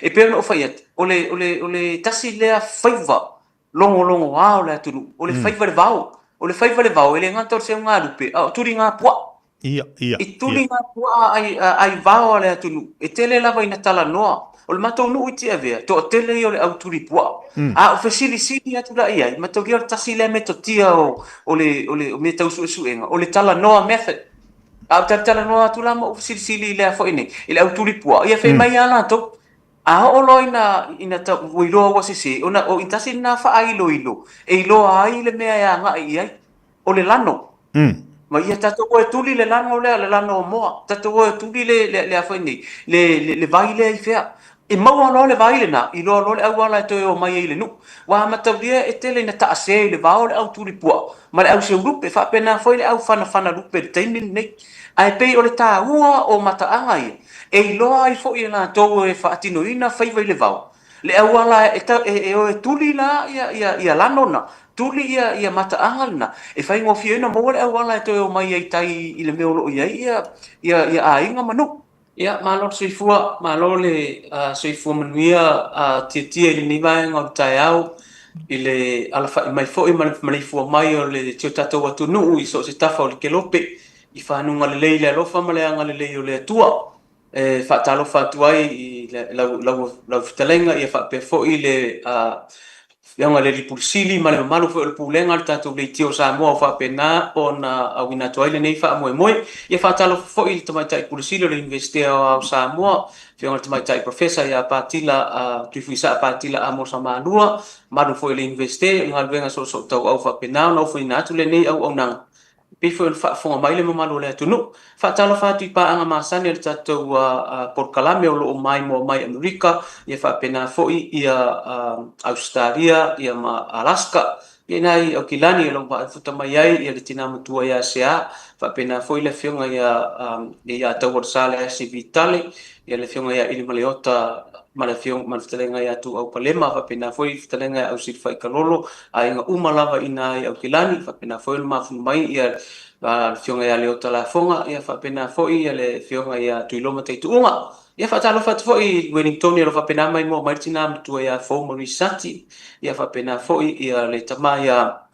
e pe no fa yet ole tasi le faiva longo wow le tunu ole faiva le vau ele ngator se nga lupe turi nga pua i tuli nga pua ai vau le tunu e tele lava ina tala noa o le matou nuu iti avea to tele i o le auturi pua o fesili atu la ia matou lia le tasi le metotia o me tausuesuenga o le tala noa method au tala noa atu la mo fesili le afo ine i le auturi pua ia fei mai ala to o lo ina ta wilo wa sisi ona o intasi na fa ai lo e ilo ai le mea ya nga ai o le lano ma ia tato o tuli le lano mo tato o tuli le afo ine le vai le fea e mau lo le vai le na i lo le au ala to o mai le nu wa mataulia e tele na ta se le va o le au tuli pua ma le au se grupe fa pena foi le au fana lupe taimin nei ai pe o le ta ua o mata angai e lo ai fo ina to e fa atino ina fai vai le vau le au ala e o tuli la ia lanona tuli ia mata angal na e fai ngo fio ina mo le au ala to o mai ai tai i le me o ia ainga manu ia malo soifua malo le soifua manuia tia i ni vai ngo tai au i le ala fa mai fo i mai fo mai o le tio tatou atu nu i so se tafa o le kelope i fa nunga le leile alofa ma le anga le leile o le atua fa talo fa tuai i la fitalenga ia fa pe fo i le yang ale lipulsili ma le malu fo le pulenga tatou le tio sa mo fa pena ona awina tuai le nei fa mo ia fa talo fo i tama tai pulsili le investia o sa mo fiona tama tai professor ia patila tufuisa patila amo sa malua malu fo le investe ngal venga so tau au fa pena no fo ina tu le nei au ona pifo fa fonga mai le mamalo le tunu fa talo fa tu pa anga masani le tatou por kalame o lo mai mo mai Amerika ia fa pena fo ia Australia ia ma Alaska ia nai o kilani lo ba futa mai ai ia le tina mutua ia sea fa pena fo le fionga ia tau sale si vitale ia le fionga ia ili maleota malafiong manftelenga ya tu au palema fa pena foi ftelenga au sit fai kalolo ai nga umalava ina au kilani fa pena foi ma fu mai ia fionga ya le otala fonga ia fa pena foi ia le fionga ya tu iloma te tuunga ia fa talo fa foi Wellington ia fa pena mai mo martina tu ya fo mo risati ia fa pena foi ia le tama ya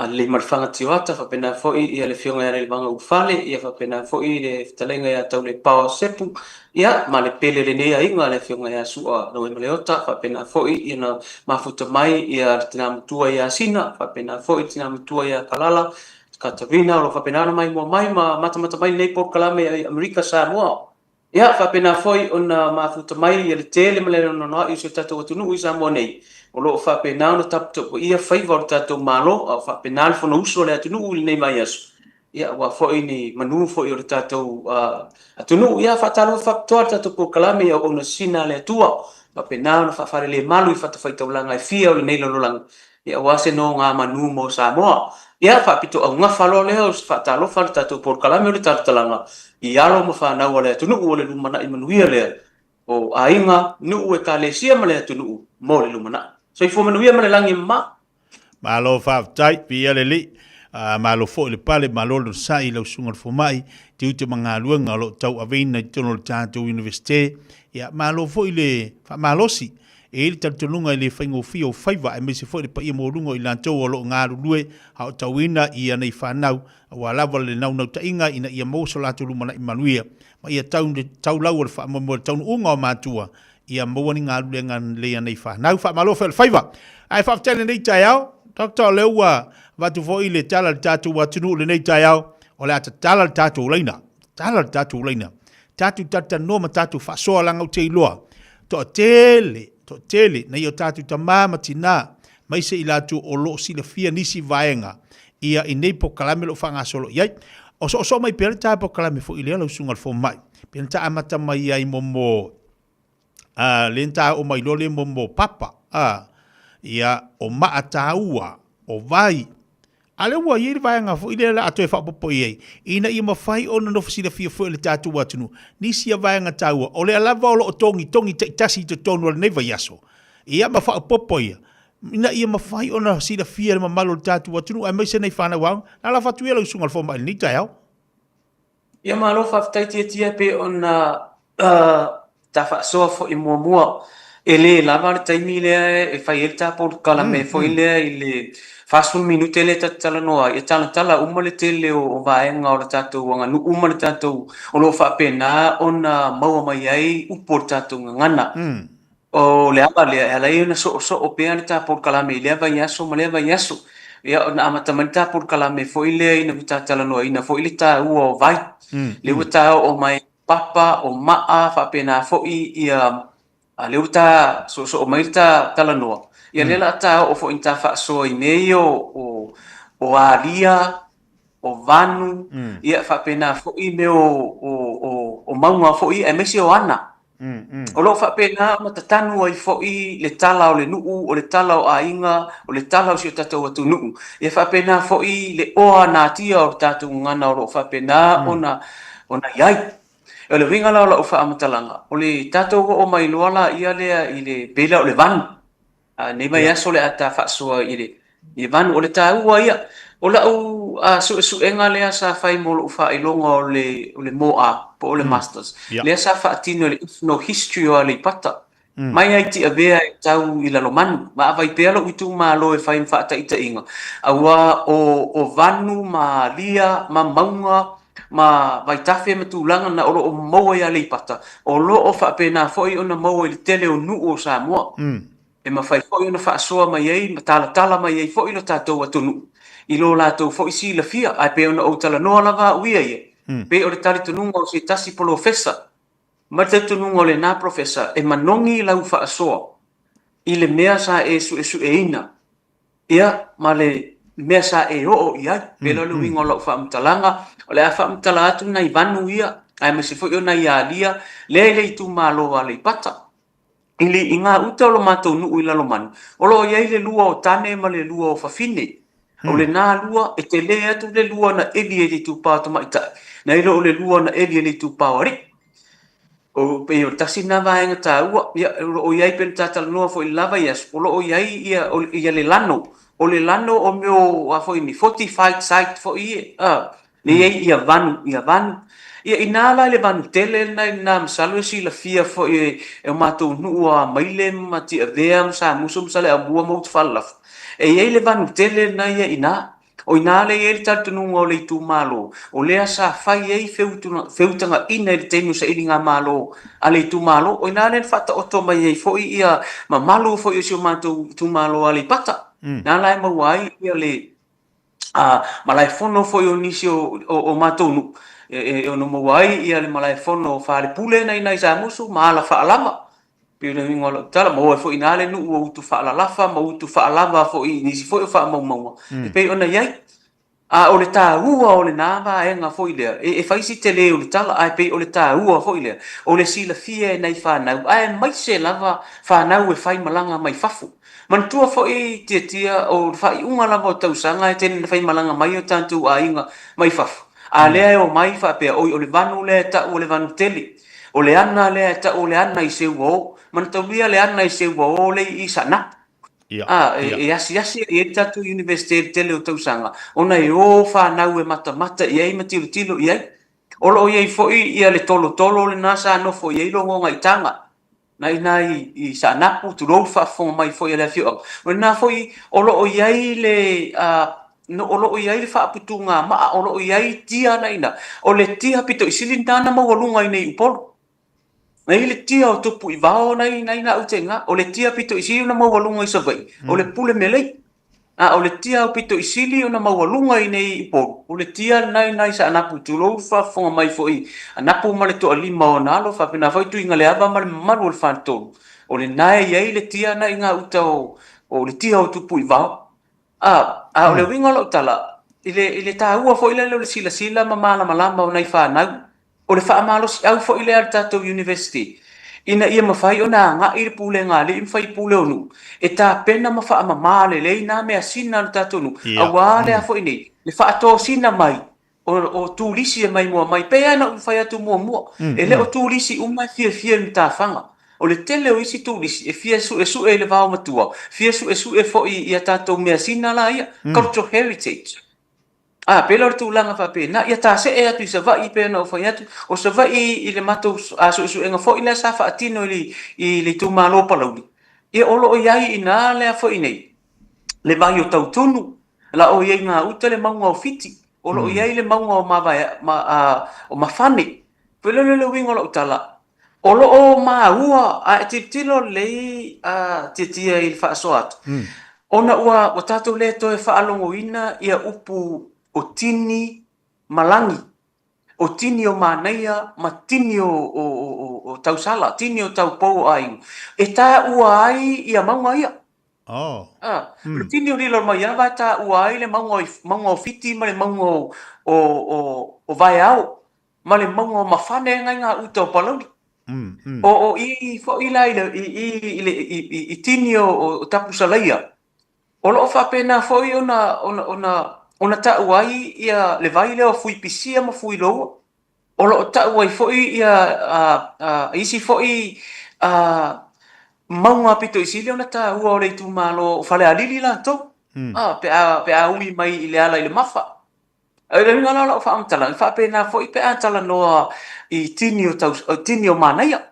le marfanga tiwata fa pena foi ia le fionga ya le banga ufale ia fa pena foi le ftelenga ya tau le power sepu ia ma le pele le nei ainga le fionga ya sua no e leota fa pena foi ina mafuta mai ia tina mutua ya sina fa pena foi tina mutua ya kalala Katarina lo fa pena mai mo mai ma mata mai nei por kalame Amerika Samoa ia fa pena foi ona mafuta mai ia le tele mele no i se tatu tunu i Samoa nei o lo fa pena no tap to ia favor tatu malo fa pena fo no uso le tunu nei mai aso ia wa foi ni manu foi o tatu atunu ia fa talo factor tatu por kalame o na sina le tua fa pena no fa fare le malu i fa to faita ulanga fia o nei lo lang ia wa se no nga manu mo Samoa ia fa pito au nga falo le o fa talo fa tatu por kalame o tatu talanga ia lo mo fa na wala tunu o le lumana i manuia le o ainga nu e kalesia ma le tunu mo le lumana so i fo manuia ma le langi ma lo fa tai pia le li malo fo le pale malo lo sai lo sunga fo mai ti uti manga luanga lo tau avena tono tatu universite ya malo fo le fa malosi e le tatu lunga le faingo fio faiva e mesi fo le pa mo lunga i lanto lo ngaru lue ha tawina ia nei fa nau wa lava le nau nau tainga ina ia mo so latu lumana i manuia ma ia tau lau le fa mo tau unga matua ia mo ni ngaru le ngan le nei fa nau fa malo fo faiva ai fa tele nei taiao Dr. Lewa watu fo ile tala tatu watunu le nei taiao o le ata tala tatu leina tatu tata noma tatu fa so langa o te iloa to tele na yo tatu tamama tina mai se ilatu o lo si le fia nisi vaenga ia i nei po kalame lo fanga solo yai o so mai per ta po kalame fo ile lo sungal fo mai per ta amata mai ai momo lenta o mai lo le momo papa ia o maataua o vai ale wa yiri vai nga fo ile la atoe fa popo ye ina ia mafai ona no fsila fia fo le tatu watunu ni sia vai nga taua o le lava o tongi te tasi te tonu le neva yaso ia mafa popo ye ina ia mafai ona sila fia le malo tatu watunu ai mai se nei fana wa na la fatu ele sungal fo mai ni taiao ia malo fa tai tia pe ona fa so fo I mua ele lava le taimi le e fai el tapo kala me fo ile fast minute le tala noa e tala uma le tele o vaenga o tatou wanga nu uma le tatou o lo fa pena ona maua mai ai upo tatou ngana o le aba le ala ina so o pena tapo kala me le va yaso ma le va yaso ia ona amata man tapo kala me fo ile ina tala noa ina fo ile ta o vai le uta o mai papa o maa fa pena fo ia a le uta so o mai tala noa ia le la ta o fo inta fa so I nei o alia o vanu ia fa pena fo I me o maunga fo I e mesi o ana o lo fa pena matatanu ai fo I le tala o le nuu o le tala o ainga o le tala o si o tatou atu nuu ia fa pena fo I le oa na tia o tatou ngana o lo fa pena ona iai o le winga la o fa amatalanga o le tatou o mai loala ia lea I le bela o le vanu nei mai aso le ata fa soa I vanu o le taua ia o la u su enga le sa fai mo lo fa ilonga o le moa po o le masters le sa fa tino le no history o le pata mai ai ti avea tau I la lomanu ma vai pelo itu ma lo e fai fa ta ita inga awa o vanu ma lia ma maunga ma vai tafe matulanga na o moa ia le pata o lo o fa pena foi ona moa I tele o nu o sa mo e ma fai foi ona fa soa mai ai ma tala mai ai foi lo tatou atunu I lo latou foi si la fia ai pe ona o tala no lava uia ye pe o le tali tunu o se tasi professor ma te tunu o le na professor e manongi lau fa soa I le mea sa e su e ina ia ma le mea sa e o ia pe lo le wingo lo fa mtalanga o le fa mtala atu na Ivanu ia ai me se foi ona ia lia le tu malo ale pata ili inga uta lo mato nu ila lo man o lo ia le lua o tane ma le lua o fafine o le na lua e te le atu le lua na eli tu pa to mai ta na ilo le lua na eli tu pa ori o pe o tasi na va en ta ia o ia pen tata no fo lava yes o lo ia ia le lano o le lano o meu a foi ni 45 site fo ia ni ia vanu ia inala le vanu tele na msalo si la fia fo e mato nu a maile mati avea sa musum sale a bua mo tfalaf e ia le vanu tele na ia ina o ina le ia tatu nu o le tu malo o le sa fai ei feutanga ina le tenu sa ilinga malo a le tu malo o ina le fata o to mai ei fo ia ma malo fo ia si o mato tu malo ale pata na lai mawai ia le malai fono fo ia nisi o mato nu e ono mawai ia le malai fono fa le pule na sa musu mala fa alama pile ngolo tala mo fo ina le nu o tu fa la lafa mo tu fa lava fo I nisi fo fa mo pe ona yai o le ta ua o le nava e nga fo ile e fai si tele o le tala ai pe o le ta ua fo ile o le sila fie nei fa na ai mai se lava fa na e fai malanga mai fafu man tua fo I tia o fai unga lava o tausanga e tene fai malanga mai o tantu a inga mai fafu a lea o mai fa pe o le vanu le ta o le vanu tele o le ana le ta o le ana I se wo man tawia le ana I se wo le I sana e asi e tatu university tele o tausanga ona e o fa na e mata e ai matilo e ai o lo ye fo ia le tolo le nasa no fo ye lo ngai tanga nai I sana pu tu lo fa fo mai fo ia le fio o na fo o lo ye le no o lo ia I fa putunga ma o lo ia I tia naina o le tia pito isilintana ma walunga I nei upolo nei le tia o tupu I vao nei na utenga o le tia pito isili na ma walunga I savai o le pule melei o le tia o pito isili o na ma walunga I nei upolo o le tia nai sa anapu tulo fa fonga mai fo I anapu ma le to alima o nalo fa pena foi tu inga le ava ma le maru le fantolo o le nai ia le tia nai nga uta o le tia o tupu I vao o le winga lo tala ile ta ua fo ile le sila ma malama o nai fa na o le fa malo si au fo ile al tato university ina ia mafai ona nga I pule nga le fai pule onu e ta pena ma fa male le na me asina al tato nu awa le fo ini le fa to sina mai o tu lisi mai mo mai pe ana fai atu mo e le o tu lisi mai fie ta fanga o le tele o isi tu lisi e fie su e le va matua fie su e fo I tato me asina la ia cultural heritage pela tu langa fa pe na ia ta se e atu se vai pe no fa atu o se vai I le mato a su enga fo ina sa fa atino I le tu malo palauli e olo o iai ina le fo inei le vai o tau tunu la o iai nga uta le maunga o fiti olo o iai le maunga o o mafane pela le winga lo utala olo o ua a titilo le titia I fa so atu ona ua o tatou le toe whaalongoina ia upu o tini malangi, o tini o manaia, ma tini o tausala, tini o taupou ai. E tā ua ai ia maunga ia. Oh. Le tini o rilo mai ia, vai tā ua ai le maunga o fiti, ma le maunga o vai au, ma le maunga o mawhane ngai ngā uta o palauri. O I fo I lai I tini o tapusalaia. O loo whapena foi ona tau ai ia le vai leo fui pisia ma fui loa. O loo tau ai foi ia isi foi maunga pito isi leo na tau o le tu malo whale alili la to. Pe a ui mai I le ala I le mafa. Le ringa la o whaamtala. Whapena foi pe a tala noa I tini o manaia.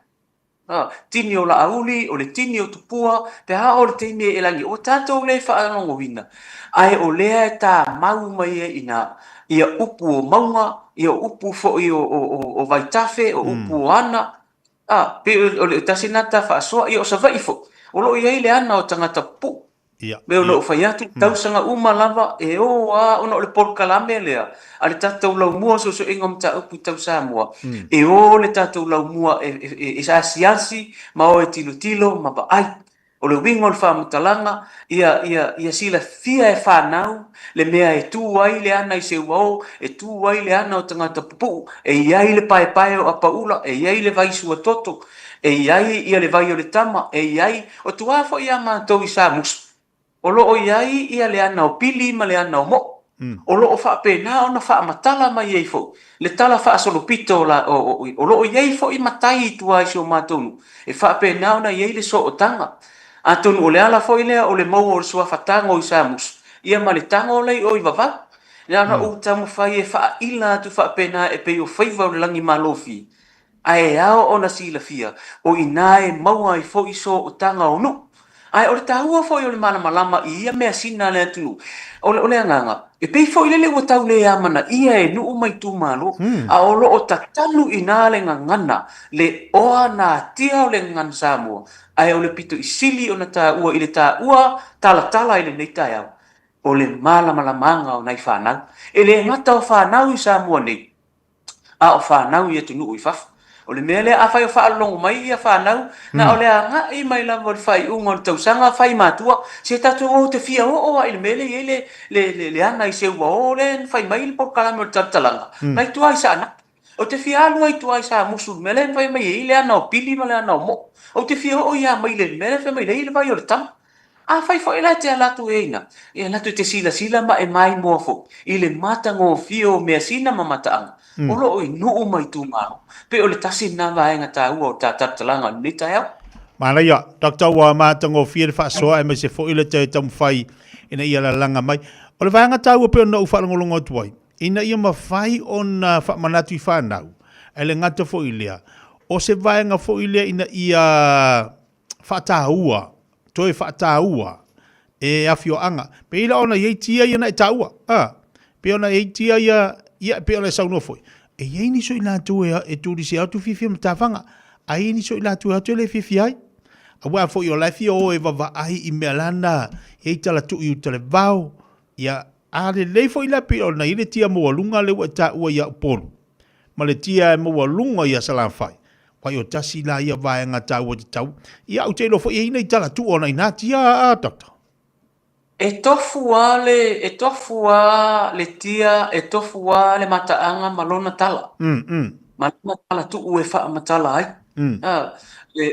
Tini o la auli, o le tini o tupua, pe ha o le teime e langi, o tātou le whaanongo wina. Ai o lea e tā mau mai e ina, ia upu o maunga, ia upu fo I o vaitafe, o upu o ana, pe o le tasinata whaasoa, ia o sa vaifo, o lo ia le ana o tangata pu. Me o lo whaiatu, tausanga uma lava, e o ono le polkalame lea, a le tātou lau mua so ingom ta upu tau Samoa. E o le tātou lau mua e sa siansi, ma o e tilo, ma ba ai. O le wingo le whaamutalanga, ia sila fia e whanau, le mea e tū ai le ana I se uau, e tū ai le ana o tangata pupu, e iai le pae o apaula, e iai le vaisua toto, e iai ia le vai o le tama, e iai o tuafo ia mātou I sa musu. O loo iai ia le ana o pili ma le ana o mo. O loo whaapena ona whaamatala mai iei fo. Le tala whaasolopito o loo iei fo I matai I tua I sio mātonu. E whaapena ona iei le so o tanga. A tonu o le ala fo I lea o le mau o le sua whatango I samus. Ia ma le tango lei o I vava. Le ana o tamu whai e wha ila tu whaapena e pei o whaiva o le langi malofi. Ai ao ona sila fia. O inae maua I fo I so o tanga o nu. Ai o le tahua foi o le mana malama I ia mea sina le atu. O le anganga. E pei foi lele ua tau le amana ia e nuu mai tu malo. A o lo o tatanu ina le ngangana. Le oa na tia o le ngan Samoa. Ai o le pito I sili o na ta ua I le ta ua tala I le nei tai au. O le malamalanga o nai whanau. E le ngata o whanau I Samoa nei. A o whanau I atu nuu I fafu. O le mea lea a whai o whaalongo mai ia whanau, na o lea nga I mai lava o le whai unga o le tausanga, whai mātua, se tatu o te fia o I le mele I le ana I se ua o le whai mai le pokalame o le tatalanga. Nai tua I sa ana. O te fia alua I tua I sa musul mele whai mai I le ana o pili ma le ana o mo. O te fia o ia mai le mele whai mai le I le vai o le tama. A whai whai la te alatu eina. E alatu te sila ma e mai mua fo. I le matango fio mea sina ma mataanga. O lo I nuu mai tu maro. Pe o le tasi na vaenga tā ua o tā tatalanga ni tai au. Mana ia, Dr. Wa matango fia le whaasoa e mai se fo ile te tamu whai ina ia la langa mai. O le vaenga tā ua pe o na u whaalongolongo tuai. Ina ia ma whai o na whaamanatu I whanau. E le ngata fo ilea. O se vaenga fo ilea ina ia whaatahua. Toi whaatahua. E awhio anga. Pe ila ona iei tia ia na e taua. Pe ona iei tia ia pe ona e sauno foi. E iei ni so ila tu e turi se atu fifia mtawanga. A iei ni so ila tu atu le fifia ai. A wea fo i o laifi o e vava ai I mea lana. Iei tala tu I utale vau. Ia a le leifo ila pe ona ile tia mua lunga le wa ta ua ia upolu. Ma le tia e mua lunga ia salamfai. Wai o tasi la ia vaenga tau o te tau. Ia au te lofo iei nei tala tu ona ina tia a doktor. E tofu a le tia, e tofu a le mataanga malona tala. Malona tala tu ue wha matala ai.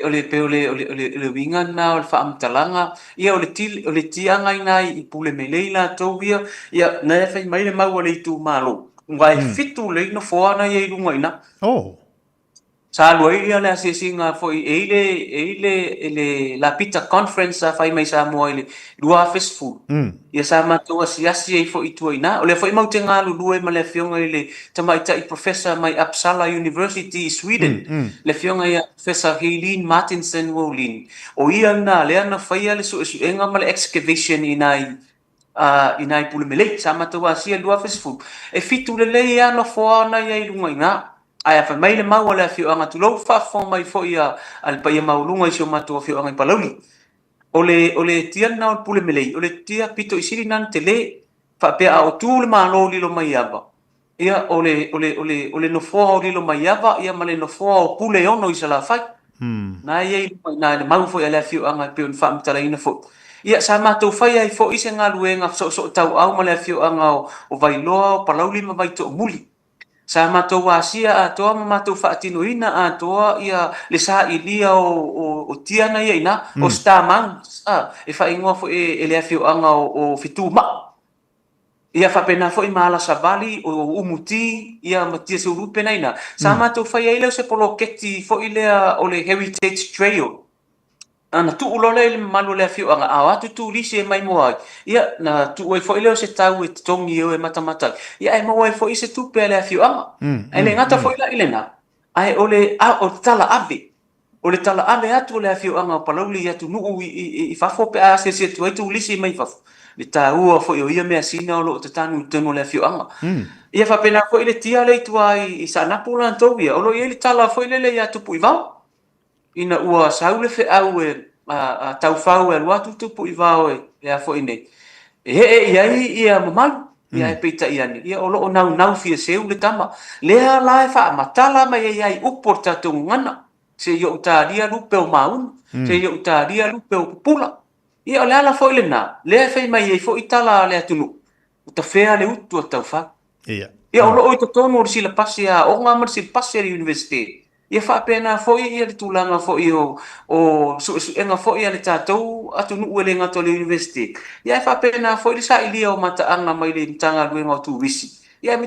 O le winga na o le wha matalanga. Ia o le tia ngai nai I pule me leila tau ia. Ia na e whai mai le mau le tu malo. Ngai fitu le ino foa na ia I lunga ina. sa luai ia le singa foi ele la pizza conference a fai mai sa mo ele lua festival ia sa matou asiasi ai foi tuaina o le foi mau te ngalu lue ma le fionga ele tamaita i professor mai Uppsala University Sweden le fionga ia professor Helene Martinsen Wolin o ia na le ana fai ale su enga ma le excavation inai pule mele sa matou asia lua festival e fitu le le ia no foa na ia lunga ina ai fa mai le mau ala fi anga tu lo fa fo mai fo ia al pa ia maulunga i so mato fi anga palauli ole tia na pule melei ole tia pito isiri nan tele fa pe a o tu le malo li lo mai ava ia ole no fo li lo mai ava ia male no fo pule ono i sala fa na ia na le mau fo ala fi anga pe un fam tala ina fo ia sa mato fa ia fo ise nga luenga so tau au male fi anga o vai lo palauli ma vai to muli sa matou asia atoa ma matou faatinoina atoa ia le sa ilia o tiana ia ina o stamang e faingoa fo e le afioaga o fituma ia faapena foʻi ma alasavali o umuti ia matia seurupe naina sa matou fai ai leu se poloketi foʻi lea o le heritage trail ana tu ulole le malu le afioaga ao atu tulisi e mai moai ia na tu ai foʻi leo se tau e totongi e matamata ia e moai foʻi se tupe le afioaga ai le gata foʻi laʻi lena ai o le tala ave atu o le afioaga o palauli atu nuu i fafo pe a se tu ai tulisi mai fafo le tāua foʻi o ia mea sina o loo tatanu tonu le afioaga ia faapena foʻi le tia le itua i sanapu latou ia o lo ia le tala foʻi lele ia tupu i vao ina ua sau le feʻau e taufau e alua tutupu i vao e lea foʻi nei e iai ia mamalu ia e peitaʻi ani ia o loo naunau fia seu le tama lea la e faamatala mai ai ai upu o le tatou gagana se ioʻu talia lupe o mauna se ioʻu talia lupe o pupula ia o le ala foʻi lenā lea e fai mai ai foʻi tala le atunuu o tafea le utu o taufau ia o loo i totonu o le silapasi a oga ma le silapasi a le universite ia faapena foʻi ia le tulaga foʻi o suʻesuʻega foʻi a le tatou atunuu e le gata o le universite ia e faapena foʻi le saʻilia o mataaga mai le matagaluega o tuisi ia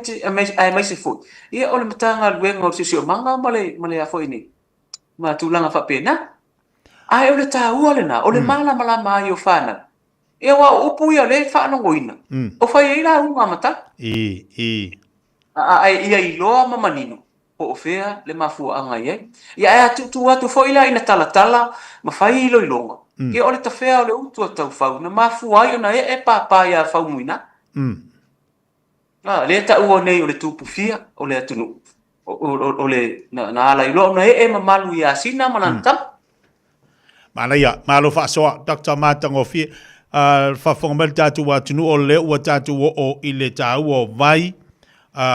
ae maise foʻi ia o le matagaluega o le siʻosiʻomaga ma le a foʻi nei ma tulaga faapena ae o le tāua lena o le malamalama ai o fanau ia ua upu ia le faanogoina o fai ai lauga matala ae ia iloa ma manino o fea le mafuaaga i ai ia e atutu atu foʻi la ina talatala ma fai iloiloga ia o le tafea o le utu o taufau na mafua ai ona e papa ia faumuina le taʻua nei o le tupufia o le atunuu o le na ala iloa ona e mamalu ia sina ma lana tama mana ia malo faasoa Dr. Matagofie fafoga mai le tatou atunuu o le ua tatou oo i le tāua o vai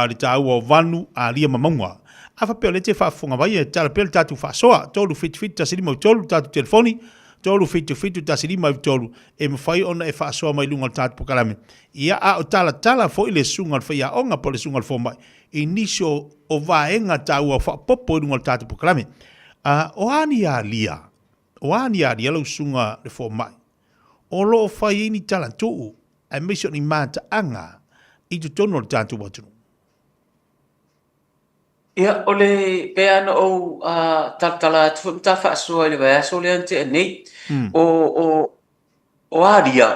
le tāua o vanu alia mamauga afa pe le te whaafonga vai e tala pe le tatu whaasoa tolu fitu tasilima tolu tatu telefoni tolu fitu tasilima tolu e mawhai ona e whaasoa mai lunga tatu pokalame ia a o tala fo i le sunga le whaia onga po le sunga le fomai i niso o vaenga tau a whaapopo i lunga tatu pokalame o ani a lia lau sunga le fomai o lo o whai ini tala tuu a miso ni mata anga i tu tono le tatu watunu ia ole pea no o tala tu mta fa so le va so le ante nei o aria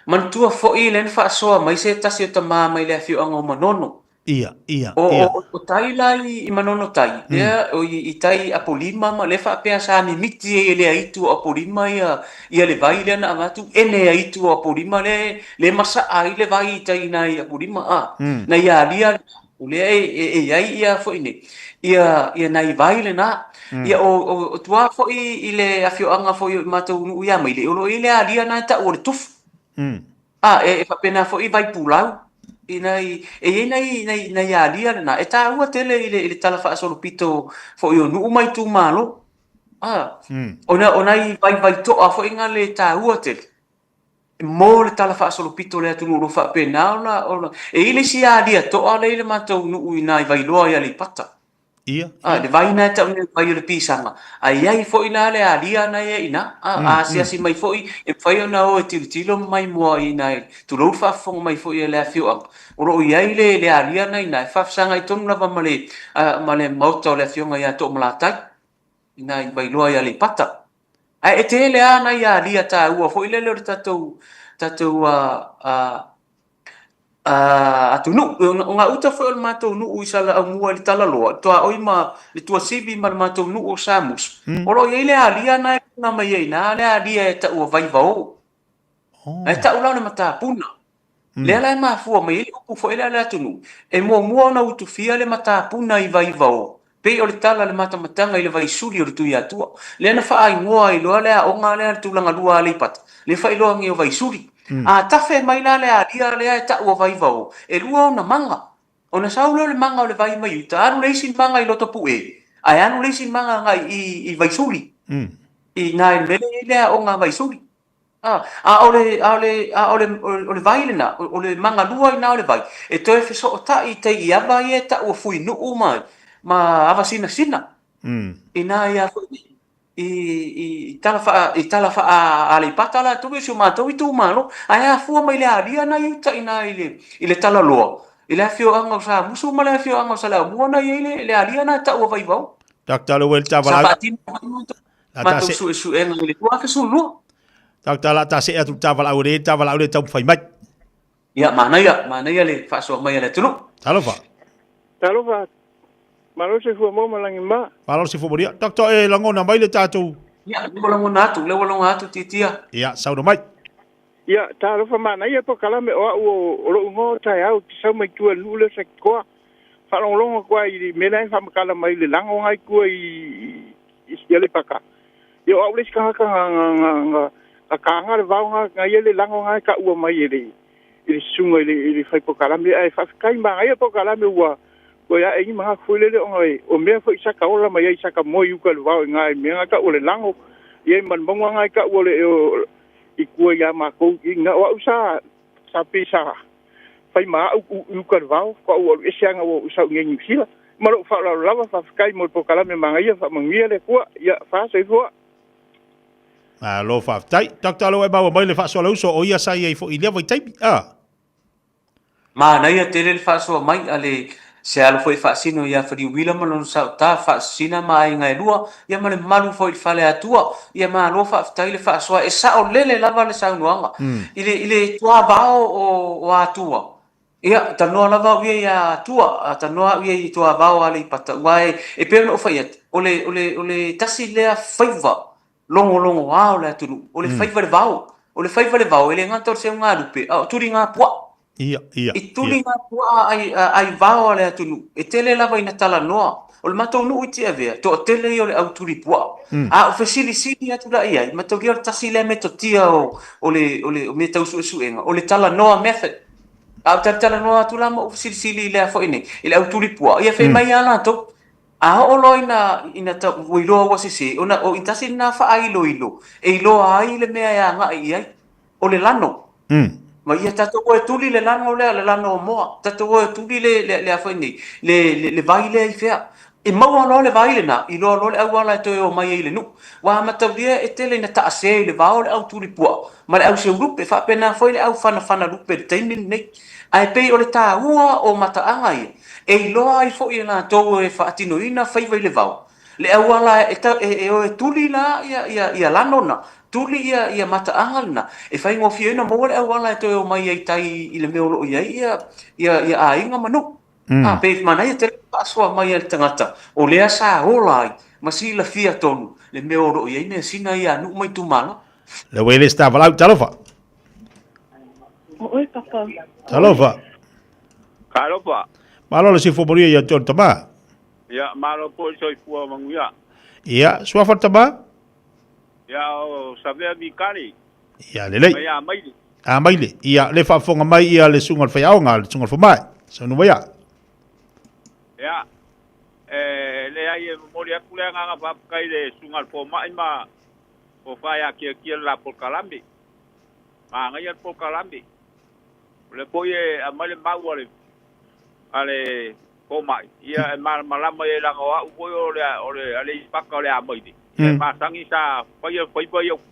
man tu fo i len fa so mai se tasi o tama mai le fiu anga manono ia o tai lai i manono tai ia o i tai apolima ma le fa pea sa ni miti e le aitu apolima ia le vai le na ngatu ene aitu apolima le masa ai le vai tai nai apolima na ia aria ule ai ia fo ine ia nai vai le na ia o tua fo i le afioanga fo i matou nu ia mai le o ile alia na ta o le tuf e fa pena fo i vai pulau inai nai alia na e ta ua tele ile tala fa solo pito fo i nu mai tu malo ona i vai to a fo inga le ta ua tele mo le tala fa solo pito le tunu ro fa pena ona e ile si alia to ale ile matou nu ina i vai loa ia le pata Ia. De vai na ta ne vai le pisanga. Ai ai fo ina le alia na ye ina. Sia si mai fo e fai ona o tilo mai mo ina. Tu lo fa fo mai fo le afio. O ro ai le alia na ina fa sanga I tonu lava male mauta le afio nga ya to mlatai. Ina vai loa ya le pata. Ai e te le ana ya alia ta ua fo ile le tatou atu nu nga uta fo el matou nu isala au mua le tala loa to oi ma le tua sibi ma matou nu o samus o lo ile alia na na mai ina le alia ta o vai vao e ta ula na mata puna le ala ma fu mai o fo ile ala tu nu e mo na utu fia le mata puna I vai vao pe o le tala le mata matanga ile vai suli o tu ya tu le na fa ai ngoa I lo le o nga le tu langa lua le pat le fa ilo ngi o vai suli tafe mai la le alia le ta ua vai vau. E lua ona manga. Ona saulo le manga o le vai mai uta. Anu leisin manga I loto pu e. Ai anu leisin manga ngai I vai suri. I nai mele lea o ngā vai suri. Ole vai le na. Ole manga lua I na ole vai. E toe fiso o ta I te I ava I e ta ua fui nu umai. Ma ava sina sina. I nai a I tala fa ale pata la tu su ma tu tu malo ai fu mai le alia na yuta ina ile tala lo ile fio anga sa musu mala fio anga sa la buona ile le alia na ta o vai vau Dr. Lowell Chavala ma tu su en ile tu ka su lo Dr. La ta se atu Chavala ure tau fai mai ya mana ya le fa so mai le tu talofa Malo se fu mo malangi ma. Malo se fu moria. Doctor e langona mai le tatou. Ya, le walonga atu titia. Ya, saudo mai. Ya, ta lo fa mana ia po kala me o lo ngo tai au sa mai tu lu le se ko. Fa long ko I me nai fa kala mai le lango ngai ko I stele paka. Yo au le ska ka nga le va nga ia le lango ngai ka u mai ile. Ile sunga ile fa po kala me ai fa kai ma ia po kala me wa. Ko ya e ma fulele o me fo isa ka ola mai isa ka mo yu ka wa ngai me ka ole lango ye man bong ngai ka ole I ku ya ma ko nga wa usa sa pisa fai ma u ka wa ko o isa nga o usa ngi sila ma lo fa la fa kai mo po kala me ma ia fa mangia le ku ya fa se fo lo fa tai Dr. Lo e ba mai le fa so lo so o ia sai fo I le vai tai ma na ia tele fa so mai ale se alo foi fasino ia fri wila malon sa ta fasina mai ngai lua ia male malu foi fale atua ia ma lo fa taile fa so e sa o lele lava le sa nuanga ile tua bao o atua ia tanoa lava ia atua tanoa ia tua bao ale pata wai e pe no fa ia ole tasi le faiva longo ao le tulu ole faiva le vao ole faiva le vao ele ngator se nga lupe turi nga pua Ia. I tuli nga pua ai vao le atunu. E tele lava ina tala noa. O le matou nu iti avea. To tele I o le au tuli pua. O fesili atu la ia. Matou kia o tasi le meto tia o le me tau su enga. O le tala noa method. O tala noa atu la ma o fesili le afo ine. I le au tuli pua. Ia fe mai ala to. O lo ina ta wiloa wasisi. O intasi na fa ai ilo. E ilo ai le mea ya nga ai. O le lano. Ma ia tato o tuli le lano moa tato o tuli le afani le vaile I fea e mau lo le vaile na I lo le au ala to o mai ile nu wa mata dia e tele na ta se le vao le au tuli pua ma le au se grupe fa pena foi le au fana lupe teinin nei ai pe o le ta ua o mata anga e lo ai fo ina to e fa tino ina fai vai le vao le au ala e o tuli la ia lano na tuli ia mata angalna e fai ngo fie na mo le wala to o mai ai tai I le meolo ia ainga manu pe mana ia te paswa mai al tangata o le asa olai masila fia tonu le meolo ia ne sina ia nu mai tu mala le wele sta vala talofa Oi papa talofa malo le sifo moria ia ton tama ya malo po so fu manguya ia sua tama ya o sabia mikari ia le ya mai maile ia le fa fonga mai ia le sunga fa yaonga le sunga fa mai so no ya le ai mo le akule nga pa kai le sunga fa mai ma o fa ya kia la por kalambi ma nga ya por kalambi le poye amale magwale ale ko mai ia malama e la ngoa u ole ale paka ole a mai ia ma tangi sa pai o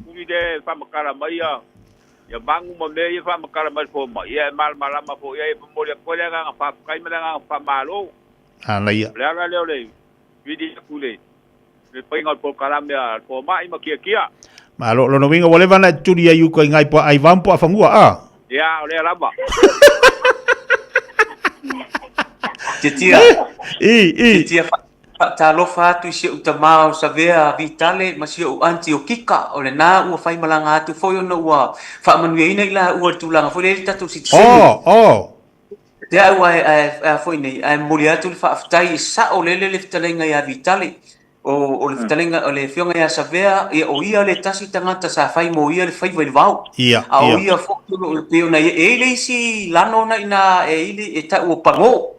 kuri de fa makala mai ia bangu mo me ia fa makala mai fo mai ia malama fo ia mo le ko le nga fa kai me nga fa malo la ia le ole vidi kule le pai ngal po kala me fo mai ma kia ma lo no winga wole vana turia yu ko ngai po ai vampo afangua ia ole lama Tia talofa atu si utama o savea vitale masio o anti o kika o le na ua fai malanga atu foi ona ua fa manuia ina ila ua tulanga foi le tatu si te ua foi nei ai mori atu le fa aftai sa o le fitalenga ia vitale o le fitalenga o le fionga ia savea ia o ia le tasi tangata sa fai mo ia le fai vai vau o ia fo o pe ona e le si lano na ina e ile e ta o pango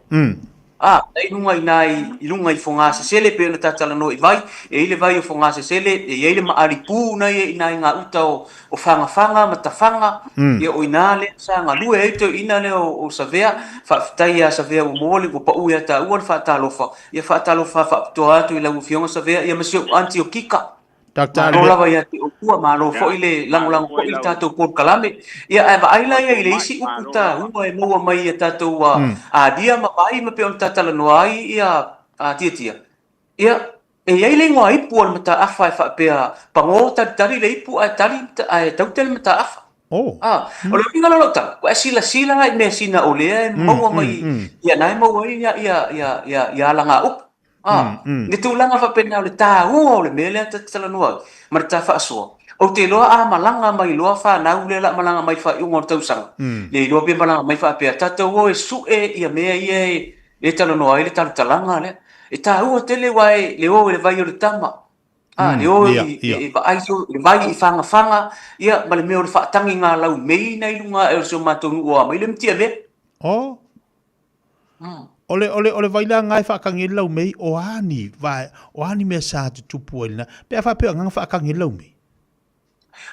ai lunga i fonga se sele pe na tatala no i vai e ile vai o fonga se sele e ile ma aripu na e ina nga uta o fanga matafanga e o ina le sa nga lue e to ina le o savea fa tai ya savea o mole ko pa u ya ta u fa talofa ia fa talofa fa to atu i la u fionga savea ia masio anti o kika Doctor Lola vai ati o kua malo fo ile lango ko il tato por kalame ia ava aila ia ile isi ukuta ua e mua mai tato a dia ma pai ma pe on tatala no ai ia a tia ia e ia le ngoi pu on mata afa fa pe pango tari le pu a tari a tautel mata afa o le pinga lo ta ko sila ai me sina ole mua mai ia nai mo ia langa up ni tulanga fa pena le ta le mele tatala no ma ta fa so o te loa malanga mai loa fa na ule la malanga mai fa ungo tau sang le loa pe malanga mai fa pe tata o su ia me ia e tala no ai le talanga le e ta o tele wai le o le vai o le tama le o e vai so le vai fanga ia ma le me o le fa tangi nga lau mei nei lunga e so matonu o mai le mtia ve Ole vaila ngai fa kangi lau mei o ani me sa tu puelna pe fa pe ngang fa kangi lau mei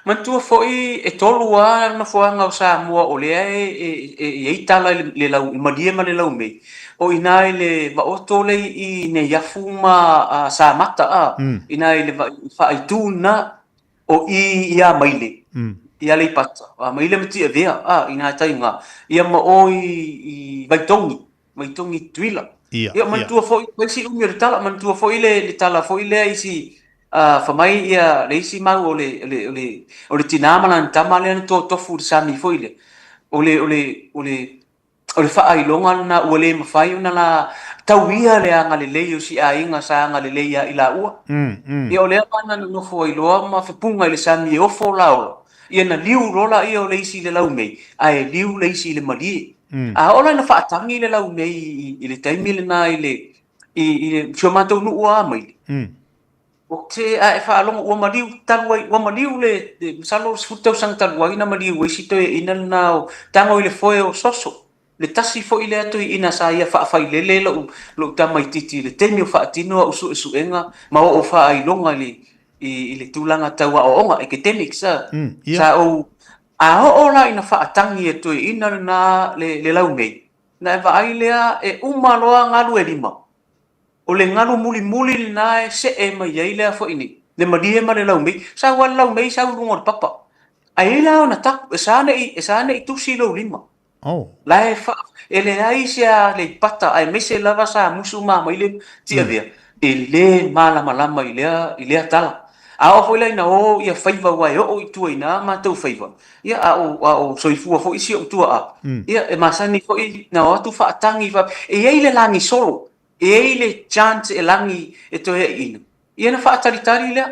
man tu foi e tolu na fo nga sa mo ole e tala le lau madia ma le lau mei o inai le va o tole i ne yafuma sa mata inai le fa itu na o ia maile ia le pata maile mti e vea ina tainga ia ma o i mai tongi tuila ia man tua foi si umi le tala man tua foi le tala foi le isi fa mai ia le isi mau ole tinama lan tamale to fu sami foi le ole fa ai longa na ole ma fai una la tawia le anga le leo si ainga sa anga le leia ila ua ia ole ana no foi lo ma fa punga le sami o fo lao ia na liu rola ia ole isi le lau mei ai liu le isi le mali ola na fa tangi le lau nei i le taimi le na i le chomato no ua mai o te a fa long o maliu tanwai o maliu le salo sfuto sang tanwai na maliu we sito ina na tango i le foi o soso le tasi foi le atu ina sa ia fa fa le lo tamai titi le taimi o fa tino o su enga ma o fa ai longa i le tulanga taua o onga academic sa o ola ina fa atangi e toi ina na le lau nei na va ai lea e umaloa ngalu e lima o le ngalu muli na se e mai ai lea fo ini le madie ma le lau nei sa wan lau nei sa ngor papa ai la ona ta sa ne tu si lo lima la e fa ele ai sia le pata ai me se lava sa musuma mai le tia via ele mala mai le tala o foi lai na o ia faiva wai o tu ina ma tu faiva ia o soifua foi si o tu ia e masani foi na o tu fa tangi fa e ele langi solo e ele chance e langi e to ina ia na fa taritari le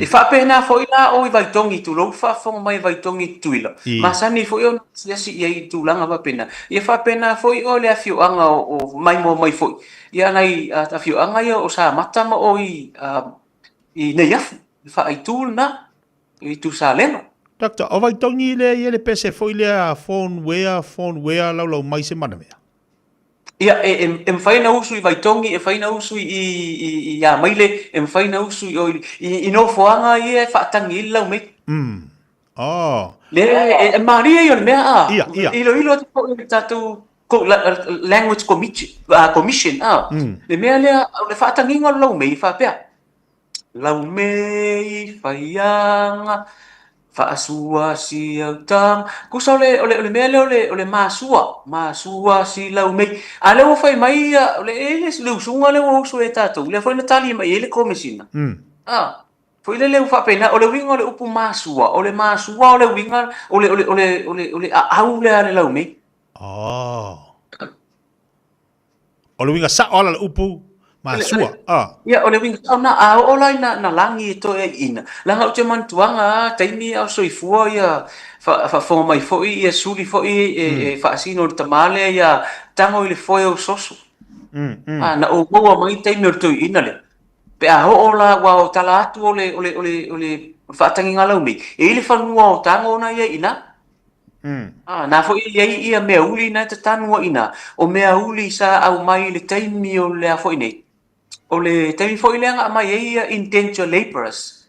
e fa pena foi la o vai tongi tu lo fa fo mai vai tongi tu ila masani foi o si ia tu langa va pena ia fa pena foi o le afiu anga o mai foi ia nai afiu anga ia o sa mata ma o i nei afu fa ai tu na i tu sa leno Doctor o vai tongi le pese foi le phone where lau mai se mana mea ia em fai na usu i vai tongi e fai na usu i ya maile em fai na usu i no foanga i fa tangi lau mai le maria yo mea i lo tatu language commission le mea le whaatanginga lau mei whapea lau mei whaianga whaasua si au tang kusa ole mea ole masua si lau mei a leo whai mai ole leu sunga leo usu e tātou le whai natali mai ele komisina foi le whapena ole winga ole upu masua ole winga ole au le lau mei ole winga sa ola upu masua ya ole winga na ola na langi to e ina langa o te mantuanga taimi au soifua ya fa fo mai fo i suli fo i fa sino tamale ya tango ile foi o soso na o boa mai taimi o to ina le pe a ola wa tala atu ole fa tangi ngalo mi ile fa nuo tango na ya ina na fo ia mea uli na te tanua ina o mea uli sa au mai le taimi o le fo ine o le taimi fo ile nga mai ia intentional laborers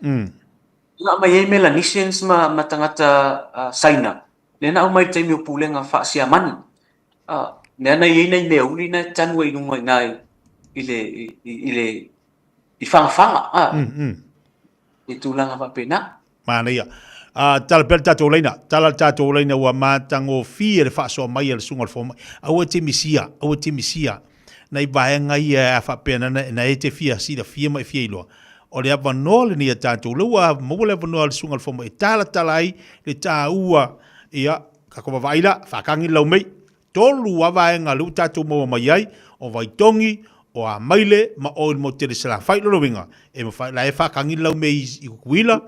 nga mai Melanesians ma tangata Saina le na au mai taimi o pulenga fa sia mani ne na ia nei mea uli na tanua inu ngai ile i fanga i tulanga pa pena mana ia tala pel tatou leina ua matango fia le whaasoa mai le sunga le foma aua te misia nei vaenga ia a whapena na e te fia si la fia mai fia iloa o le avanoa le nia tatou leua mau le avanoa le sunga le foma e tala ai le tā ua ia kako vaila whakangi lau mei tolu a vaenga leu tatou maua mai ai o vaitongi o a maile ma o mo te sala fai lo winga e mo fai la e fa kangi lau me i kuila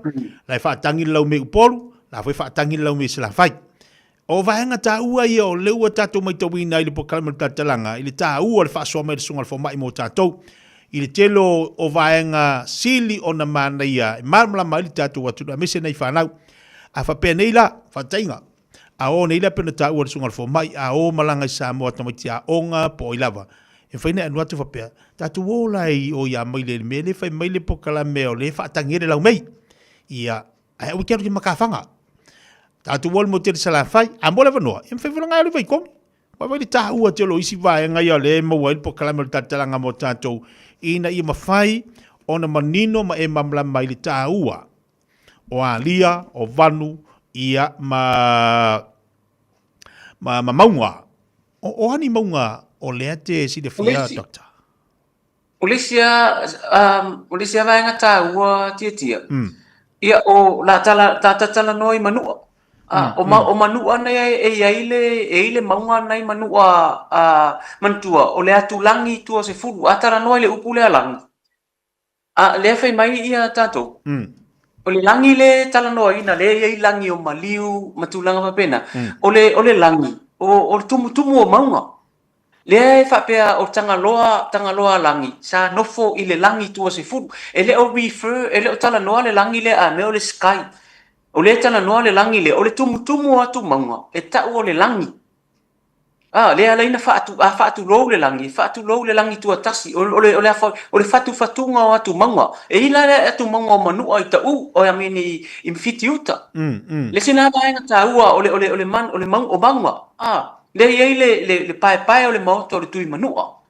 la e fa tangi lau me upolu la fa tangi lau me sala fai o vaenga ta ua ia o leua tatou mai tau ina i le pokala ta talanga i le ta ua le fa so mai sunga fo mai mo tatou i le telo o vaenga sili ona mana ia marmala mai tatou atu a mese nei fanau a fa pe nei la fa tainga a o nei la pe ta ua sunga fo mai a o malanga sa mo tamatia onga po ilava e fai nei anu atu whapea. Tātu wola i o ia maile le mele, fai maile pokala meo le whaatangere lau mei. Ia, ai au kiaru ki makawhanga. Tātu wola mo tere sala fai, a mole wanoa, e mwhai wala ngai alu vai kongi. Wai le taha ua te lo isi vai ngai a le maua il pokala meo tatalanga mo tātou. Ina i mawhai, ona manino ma e mamla mai le taha ua. O a lia, o vanu, ia ma maunga. O hani maunga, o lea te si de fia, doctor. Ulisia vaenga tā ua tia. Ia o la tala noi manua. O manua nei e ile maunga nei manua mantua. O lea tu langi tua se furu. Atara noi le upu lea langi. Lea fai mai ia tātou. O le langi le tala noi ina le ia langi o maliu matulanga papena. O le langi. O tumu o maunga. Le e whapea o tanga loa langi, sa nofo i le langi tua se furu. E le o refer, e le o tala noa le langi le a meo le sky. O le tala noa le langi le, o le tumu atu maunga, e tau o le langi. Le a leina whaatu lou le langi tua tasi, o le fatunga o atu maunga. E ila le atu maunga o manua i tau, o amini i mwhiti uta. Le sina vaenga ta ua o le maunga. Le iei le pae o le maoto o le tui manua.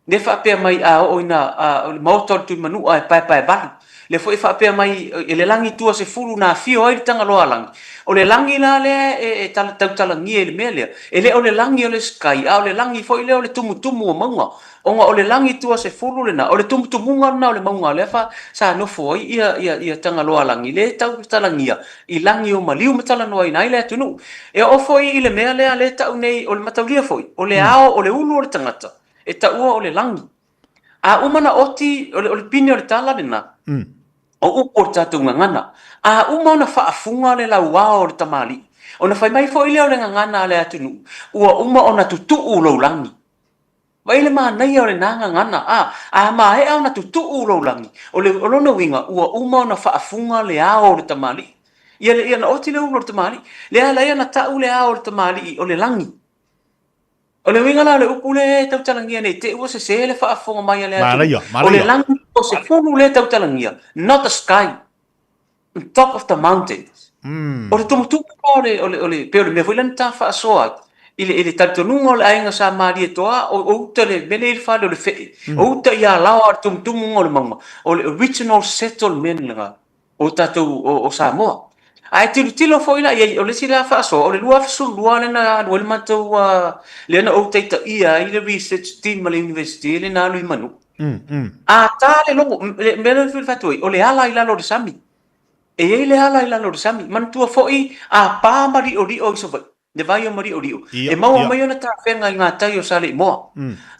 Le whapea mai o le maoto o le tui manua e pae bali. Le fo e whapea mai le langi tua se furu na fio ai tanga loa langi. O le langi la le tautalangi e le mea lea. E le o le langi o le sky, o le langi fo i le o le tumu o maunga. O le langi tua se furu le na, o le tumumunga na o le maunga le fa sa nofo ai ia tanga loa langi. Le tautalangia, i langi o maliu matala noa ina i le atunu. E o fo i le mea lea le tau nei o le mataulia fo i. O le ao, o le ulu o le tangata. E taua o le langi. A umana oti, o le pini o le tala le na. O upo o tātou ngangana. A umana whaafunga le lauao o le tamali. O na whai mai fo i leo le ngangana le atunu. Ua uma o na tutu lau langi. Vai le maa nei o le nanga ngana. A maa he au na tutu lau langi. O le olona winga, ua uma o na whaafunga le ao o le tamali. Ia na oti le ulo o le tamali. Le ala ia na tau le ao o le tamali o le langi. O le winga la le upu le tautalangia nei te ua se le whaafunga mai le atunu. O le langi o se funu le tautalangia. Not the sky. On top of the mountains. O le tumutumu o le peo le mea fuilan ta whaasoa. ile taltonunga o le ainga sa mari toa o tele mele il fa le fe o ta ya la tum o le mama o le original settlement nga o tatu o Samoa ai tilo foi la o le sila fa so o le lua so lua le na o le mato le na o te ia i le research team le university le na lui manu a ta le longo mele fil fatoi o le ala ila lo sami e le ala ila lo sami man tu foi a pa mari o so de vai o mari o e mau mai ona ta fenga nga tai o sale mo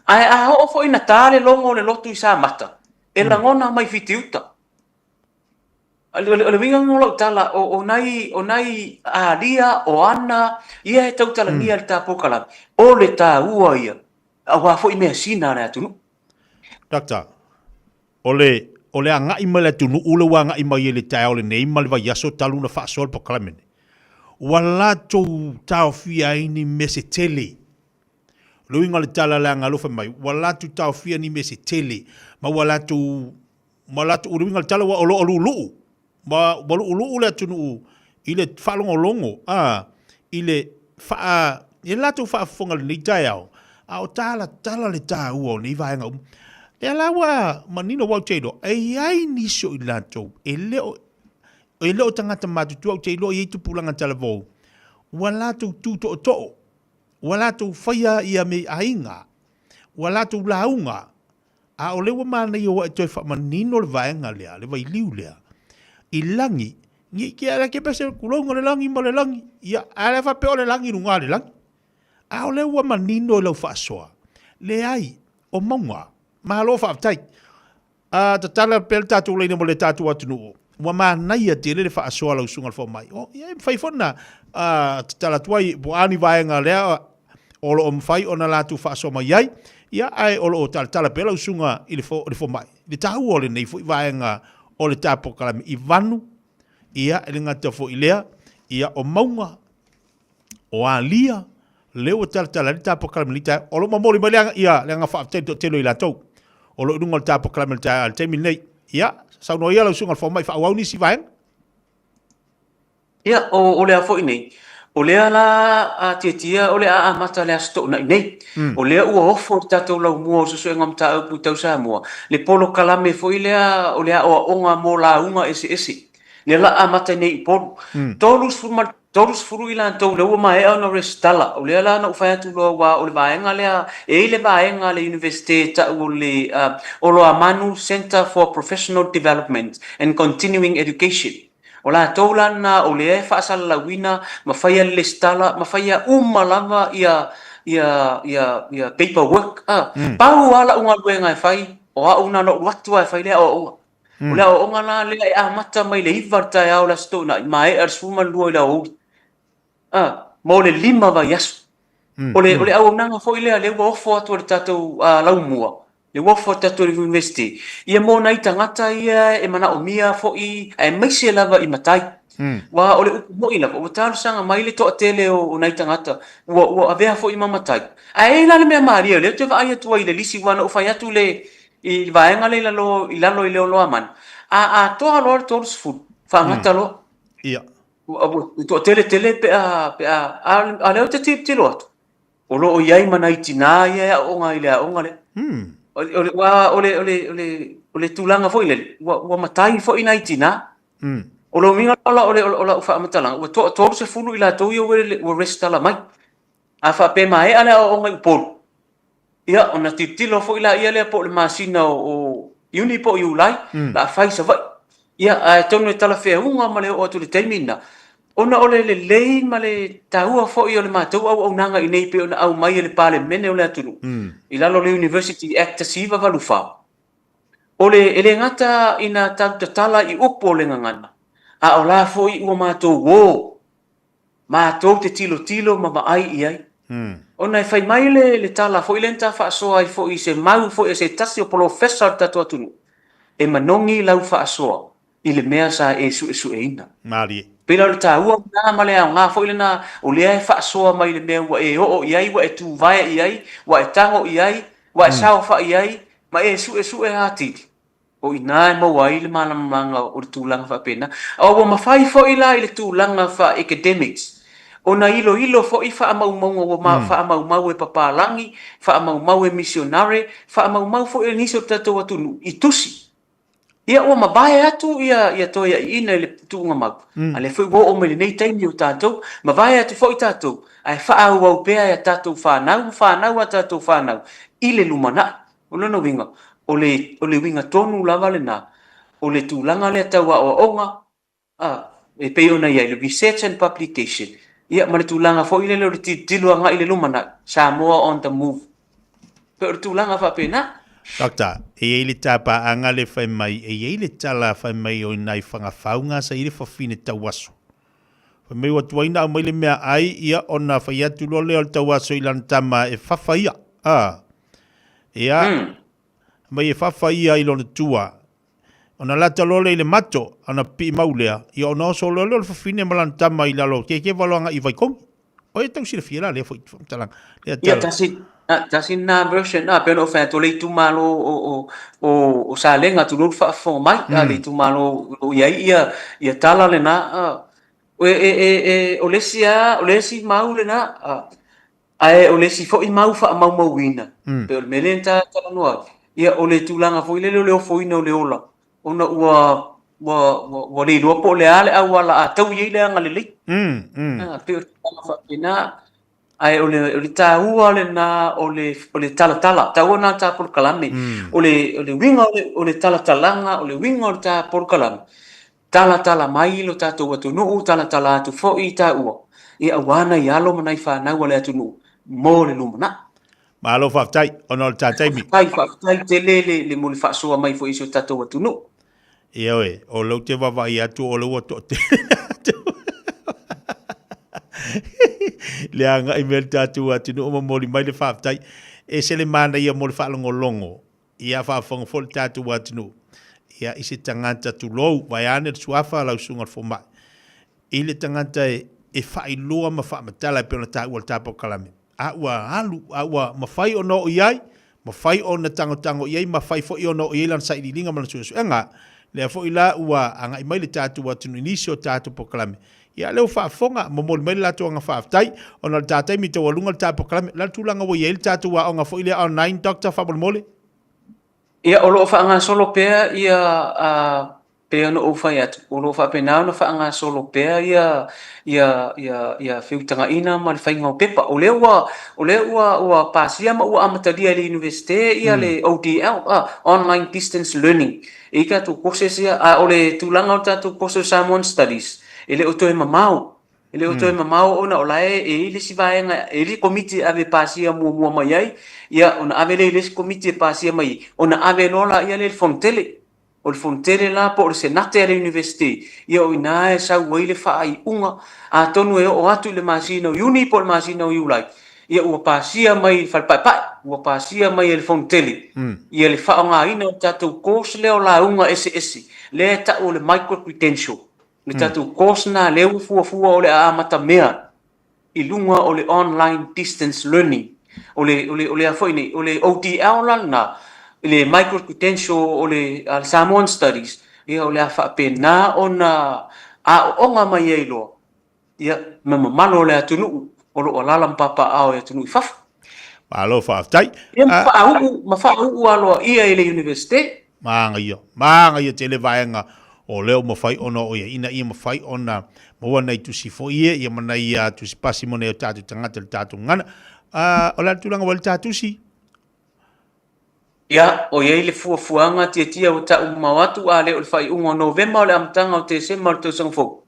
ai a o foi na tale longo le lotu i sa mata e la ngona mai fitiuta le vinga ngolo tala o nai a dia o ana ia e tau tala ngia ta pokala o le ta ua ia a wa foi me sina na tu Doctor ole anga i mele tu ule wanga i mai le tai ole nei mal va yaso talu na fa sol pokala mene wala to tau fia ini mese tele luinga le tala la ngalo mai wala tu tau fia ni mese tele ma wala tu luinga le tala wa olu ma ulu le tunu ile fa longo ile fa la tu fa fonga ni tai au tala le tau ni va nga e la wa manino wa chedo ai ni so ilato ele o tangata matu tu au te ilo i tu pulanga talavo wala tu to wala tu faya ia me ainga wala tu launga a ole wa mana yo to fa manino le vaenga le vai liu le ilangi ni ki ala ke pese kulongo le langi mo le langi ia ala fa pe ole langi runga le langi a ole wa manino le fa soa le ai o monga ma lo fa tai ta tala pel tatu le mo le tatu atunu wa mana ia te le fa asoa lo sunga fo mai o ia fai fona tala tuai bo ani vaenga le o lo mfai ona la tu fa asoa mai ai ia ai o lo tala pela sunga ile fo mai le tau o le nei fo vaenga o le tapo kala i vanu ia le ngata fo ilea ia o maunga o alia le o tala le tapo kala milita o lo mamori mai ia le nga fa telo ila tau o lo dunga tapo kala milita al temi nei ia sau no ia lo sunga fo mai fa au ni si vaen ia o le afo nei o le ala tia o le a mata le asto na nei o le u ofo tato lo mo so ngam ta pu tau sa mo le polo kalame fo ile o le o onga mo la unga esi le la a mata nei polo todos furu ila to le o mai ona restala o le ala na fa tu lo wa o le vaenga le vaenga le university ta o le o lo amanu Center for Professional Development and Continuing Education ola tolana o le fa sala lawina ma faya le stala ma faya lava ia paperwork pau ala unga luenga fai o una no watu fai le o ngala le mata mai le ivarta ya ola stona mai suma lu la o mo le lima va yas o le au nanga foi le wo fo atu tato lau mua le wo fo tato university ia mo nai tangata ia e mana o mia fo i e maise lava i matai wa o le mo ina o talu sanga mai le to tele o nai tangata wo avea fo i mamatai ai la le me maria le te va ia tu ile lisi wana o fa atu le i vaenga le lalo i lo aman to lo to food fa ngata lo ia to tele pe a le te lo o lo iai mana itina ia o nga ile o nga le ole tulanga foi le wa matai foi na itina o lo minga o fa matala o to se fulu ila to yo o restala mai a fa pe mai ala o nga pol ia ona titilo foi la ia le po le masina o uni po ulai la fai sa vai ia a tonu tala fe unga male o tu le termina ona ole le lei male taua fo i ole matou au nanga i nei pe ona au mai le pale mene ole atunu i lalo le University Act siva valufa ole ele ngata ina tala i upo le ngana a ola fo i o matou wo matou te tilo ma ai ai ona fai mai le tala fo i lenta fa so ai fo i se mau fo i se tasi o professor tatu atunu e manongi lau fa so i le mea sa su ina mari pela le taua na male nga fo ile na o le fa so mai le me wa e o iai wa e tu vai iai wa e tango iai wa sao fa iai ma su e hati o ina mo wa ile mana manga o tulanga fa pena o ma fai fo ila ile tulanga fa academics ona ilo fo I whaamau whaamau e papalangi, whaamau e missionary, whaamau fo e niso tatou atunu I tusi. Ia o mabae atu ia toia ina le tuunga mau. Ale foi wo o me nei taimi o tatou, mabae atu fo I tatou. Ai whaau pea ia tatou whanau a tatou whanau. Ile lumana, o lono winga, o le winga tonu lava le na, o le tūlanga le tau o onga, e peona ia le research and publication. Ia ma le tūlanga fo ile le tiluanga ile lumana, Samoa on the move. Pe o le tūlanga whapena, Dokta, e le tapa anga le fai mai, e le tala fai mai o nai whangafaunga sa ile whawhine tawaso. Fai mai watuaina au mai le mea ai ia o na whai atu lo leo tawaso I lan tama e whawhaia. Ia, mai e whawhaia I lona tua. O na lata lo le mato, ana pi maulea, ia o na oso lo leo whawhine malan tama I lalo, ke waloanga I vaikomi. O e tau sira whiera lea fwoi talang. Ia tasi na version pe no fa to le tu malo o sa lenga tu lu fa fo mai le tu malo ia tala le na o le si mau le na ai o le si fo I mau fa mau wina pe o melenta tala no ia o le tulanga fo ile le fo ina le ola ona wa le lo po le ale a wala a tau ye le ngale le pe o fa ina ai o le taua le na o le tala taua na ta por kalame o le winga o le tala talanga o le winga o ta por kalame tala mai lo ta to watu no tala tu fo I ta ua ia wana ia lo manai fa na wale atu no mo le lumana malo fa tai ono ta tai mi tai fa tai te le mo le fa so mai fo iso ta to watu no ia we o lo te va ia tu o lo to le anga email tatu atu no moli mai le whaatai e se le mana ia mo le whaalongolongo ia whaafong fol tatu atu no ia isi tangata tu lou vai ane suafa lau sunga foma I le tangata e whailoa ma whaamatala pe ona ta ua tapo kalame a ua halu a ua mawhai o no iai mawhai o na tango iai mawhai fo I o no iai lan sa ililinga mana suenga le fo ila ua anga imai le tatu atu no inisio tatu po kalame ia leo whaafonga, momoli mai la tuanga whaaftai, o na tātai mi te walunga le tāpo kalame, la tūlanga wa iei le tātu wa o ngā fo ile online, Dr. Fabul Mole? Ia o loo whaanga solo pea, ia pea no uwhai atu, o loo whaapenao na whaanga solo pea, ia whiutanga ina ma le whainga o pepa, o leo ua pasia ma ua amatadia le universite, ia le ODL, Online Distance Learning, ika tu courses ia, o le tūlanga o tātu courses Samoan Studies, ele o toe mamau ona olae e ile si vaenga e ile komiti ave pasia mua mai ai ia ona ave le komiti pasia mai ona ave lola ia le fontele o le fontele la po le senate ale university ia o ina e sa wile fa ai unga a tonu e o atu le masina uni po le masina ulai ia ua pasia mai falpai ua pasia mai le fontele ia le fa nga ina tatu course le ola unga ese le ta o le micro credential le tatu kosna leu fua o le amata mea I lunga o le online distance learning o le afoine o le ODL na le micro credential o le Samoan studies ia o le afa pena ona a onga mai ai lo ia mamalo le atunu o lo lala papa ao e atunu faf malo faftai ia mafau alo ia ile university manga ia tele vaenga o leo mawhai ono o ia ina ia mawhai ona maua nei tusi fo ia mana ia tusi pasi mo nei o tātu tangata le tātu ngana o la tūlanga wale tātu si ia o ia le fuafuanga tia o ta umawatu a le o le whai unga November o le amtanga o te sema o le tausanga fo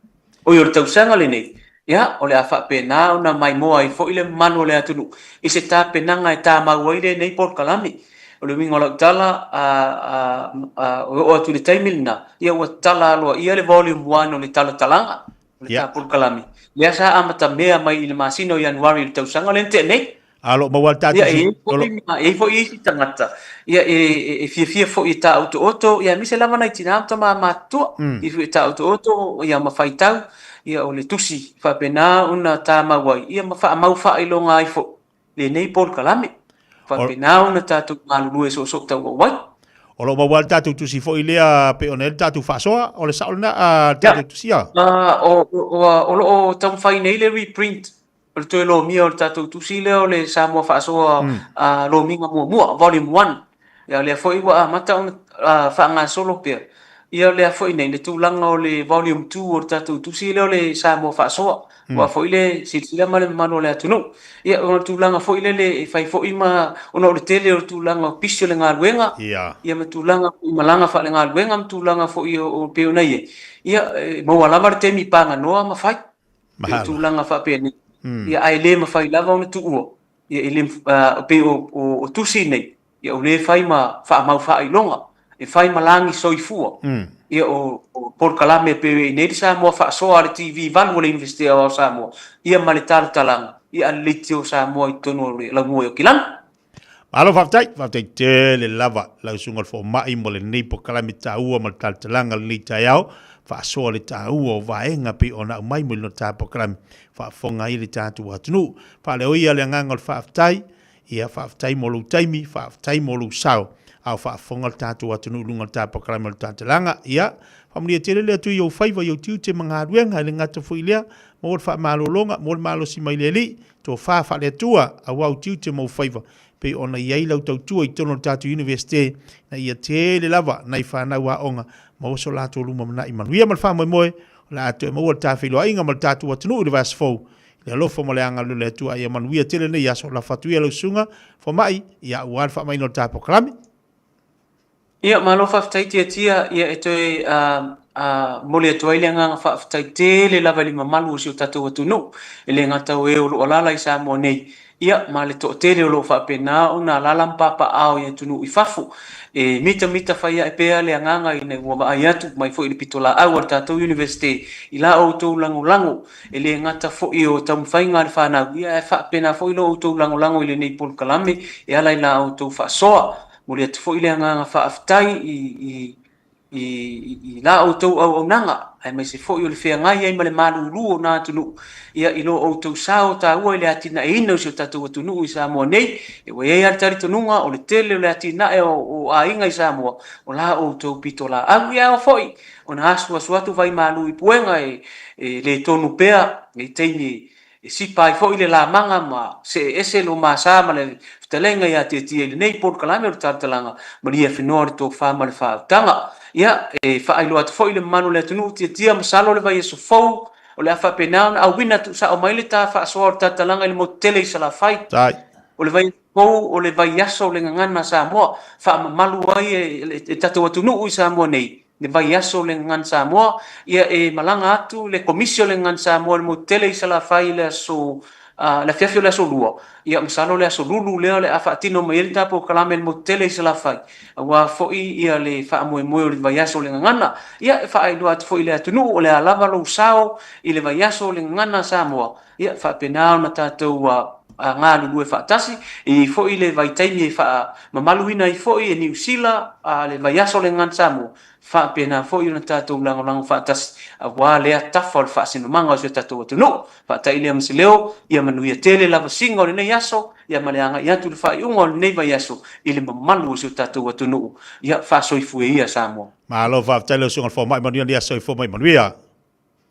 o i o le tausanga le nei ia o le afa pena ona mai moa I fo ile manu le atunu I se tā penanga e tā mauaile nei por kalame o le winga la tala o atu le taimilna ia o tala aloa ia le volume 1 o le tala talanga o le tapul kalami ia sa amata mea mai I le masina o Januari le tausanga le nte nei alo mawal tatu ia e fo I tangata ia e fia fo I ta auto ia mise lava nai tina amta matua I fia ta auto ia mawhaitau ia o le tusi whapena una tā mawai ia mawha ilonga I fo le nei pol kalami Whapinao na tātou malulu e so tau wai. o lo mawal tatu tu si fo ilea pe onel tatu fasoa o le saolna tatu tu sia o lo tam fai nei le reprint o to lo mi o tatu tu si le o le Samoa fasoa lo mi nga mo volume 1 ya le fo iwa mata fa nga solo pe ia le fo nei le tulanga o le volume 2 o tatu tu si le o le Samoa fasoa wa fo ile silsila male mano le atunu ia o tulanga fo ile le fai fo ima ono le tele o tulanga pisio le ngaluenga ia me tulanga malanga fa le ngaluenga tulanga fo o pe ona ia mo wala mar te mi panga noa ma fai tulanga fa pe ni ia ai le ma fai lava ona tu o ia ile pe o tusi nei ia o le fai ma fa mau fa ilonga e fai malangi soifua ia o por kalame pe nei sa mo fa so al TV van mo le investir o sa mo ia malitar talang ia litio sa mo itono la mo yo kilan alo faftai te le lava la sungal fo mai mo le nei por kalame ta u mo tal talang le tayao fa so le ta u vaenga pe ona mai mo no ta por kalame fa fonga i le ta tu atunu fa le ia le ngangol faftai ia faftai mo lu taimi faftai mo lu sao au fa fonga tatu atunu lunga tapa kalama tatalanga ia famili tele le tu yo faiva yo tiu te manga ruenga le ngata fuilia mo fa malolonga mo malo si maileli to fa le tua au tiu te mo faiva pe ona ia lau tau tua i tono tatu university na ia tele lava na fa na wa onga mo so la to luma na imanuia mal fa mo la to mo ta filo inga mal tatu atunu le vas fo le lofo mo le anga le tua ia manuia tele ne ia so la fatuia lo sunga fo mai ia wa fa mai no tapa kalami ia malo faftai tia ia e mole toi le nga faftai le lava lima malu si tatu tunu ele ngata we o lala i sa mo nei ia male to tele o lo fa pena ona lalam papa au ia tunu i fafu e mita fa ia e pe le nga i ne wa ai atu mai fo i pitola au tatu university ila o to langu ele ngata fo i o tam fainga fa na ia fa pena fo i lo to langu ile nei pol kalame e ala ila o to fa soa mole te fo ile nga fa aftai i la auto au nanga ai mai se fo i le fea ngai ai male malu na tunu ia ilo auto sao ta ua ile atina e ino se tatu tunu i sa mo nei e we ai altari tununga o le tele le atina e o ainga i sa mo o la auto pitola au ia o foi ona asu atu vai malu i puenga le tonu pea e teini si pai fo ile la manga ma se ese lo masa ma le telenga ya te nei por kalame o tartalanga maria finor to fa ma le fa tanga ia e fa ilo at fo ile manu le tunu te masalo le vai so fo o le fa penal au wina tu sa o mai le ta fa so tartalanga ile motele sala fai o le vai fo o le vai yaso le ngana sa mo fa malu ai e tatu tunu u sa mo nei le vai aso le ngan Samoa ia e malanga atu le komisio le ngan Samoa mo tele sala fai le so la fiafio le so lua ia masalo le so lulu le afatino mai ta po kalame mo tele sala fai wa foi ia le fa mo le vai aso le ngana ia fa ai do at foi le atunu o le lava lo sao i le vai aso le ngana Samoa ia fa penal mata to nga lu fa tasi e fo ile vai taimi fa mamaluina i fo i New Zealand le vai aso le ngan Samoa fa pena fo i na tatu lang fa tasi wa le tafol fa sino manga so tatu no fa ta ile msileo ia manuia tele lava singo le nei aso ia maleanga ia tu fa ungo nei vai aso ile mamalu so tatu no ia fa so i fu ia Samoa malo fa tele so ngol fo mai manuia dia so i fo mai manuia